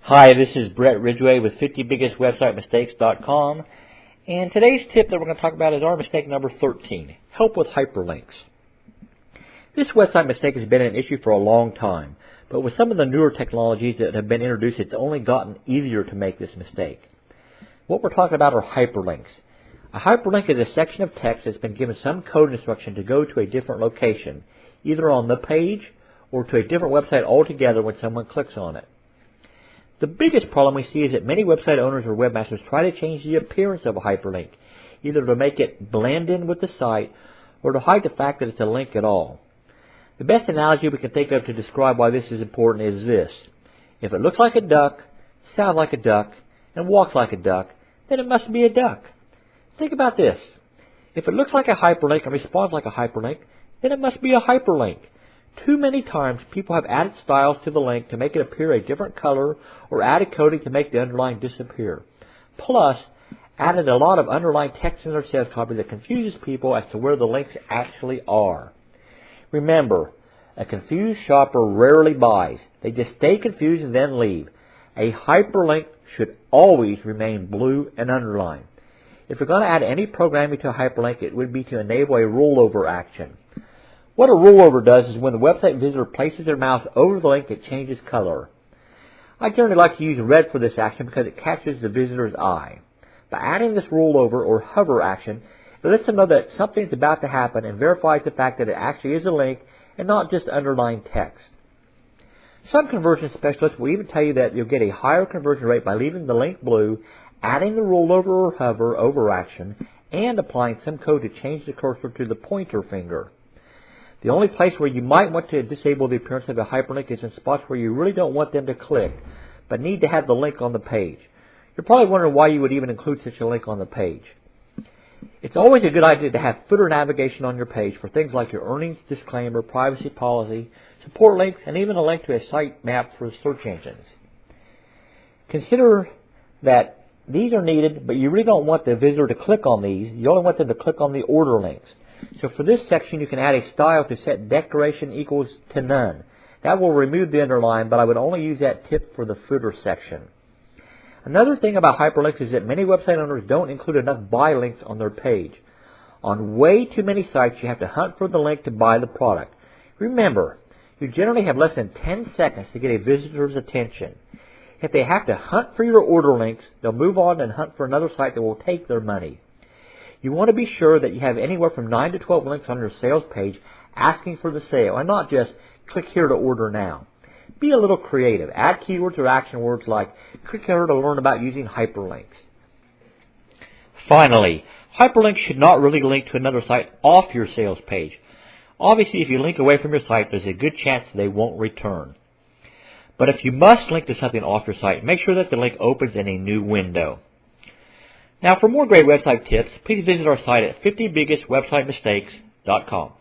Hi, this is Brett Ridgway with 50biggestwebsitemistakes.com, and today's tip that we're going to talk about is our mistake number 13, help with hyperlinks. This website mistake has been an issue for a long time, but with some of the newer technologies that have been introduced, it's only gotten easier to make this mistake. What we're talking about are hyperlinks. A hyperlink is a section of text that's been given some code instruction to go to a different location, either on the page or to a different website altogether when someone clicks on it. The biggest problem we see is that many website owners or webmasters try to change the appearance of a hyperlink, either to make it blend in with the site or to hide the fact that it's a link at all. The best analogy we can think of to describe why this is important is this. If it looks like a duck, sounds like a duck, and walks like a duck, then it must be a duck. Think about this. If it looks like a hyperlink and responds like a hyperlink, then it must be a hyperlink. Too many times people have added styles to the link to make it appear a different color or added coding to make the underline disappear. Plus, added a lot of underlined text in their sales copy that confuses people as to where the links actually are. Remember, a confused shopper rarely buys. They just stay confused and then leave. A hyperlink should always remain blue and underlined. If you're going to add any programming to a hyperlink, it would be to enable a rollover action. What a rollover does is when the website visitor places their mouse over the link, it changes color. I generally like to use red for this action because it catches the visitor's eye. By adding this rollover or hover action, it lets them know that something's about to happen and verifies the fact that it actually is a link and not just underlined text. Some conversion specialists will even tell you that you'll get a higher conversion rate by leaving the link blue, adding the rollover or hover over action, and applying some code to change the cursor to the pointer finger. The only place where you might want to disable the appearance of a hyperlink is in spots where you really don't want them to click, but need to have the link on the page. You're probably wondering why you would even include such a link on the page. It's always a good idea to have footer navigation on your page for things like your earnings disclaimer, privacy policy, support links, and even a link to a site map for search engines. Consider that these are needed, but you really don't want the visitor to click on these. You only want them to click on the order links. So for this section, you can add a style to set decoration equals to none. That will remove the underline, but I would only use that tip for the footer section. Another thing about hyperlinks is that many website owners don't include enough buy links on their page. On way too many sites, you have to hunt for the link to buy the product. Remember, you generally have less than 10 seconds to get a visitor's attention. If they have to hunt for your order links, they'll move on and hunt for another site that will take their money. You want to be sure that you have anywhere from 9 to 12 links on your sales page asking for the sale, and not just click here to order now. Be a little creative. Add keywords or action words like click here to learn about using hyperlinks. Finally, hyperlinks should not really link to another site off your sales page. Obviously, if you link away from your site, there's a good chance they won't return. But if you must link to something off your site, make sure that the link opens in a new window. Now, for more great website tips, please visit our site at 50biggestwebsitemistakes.com.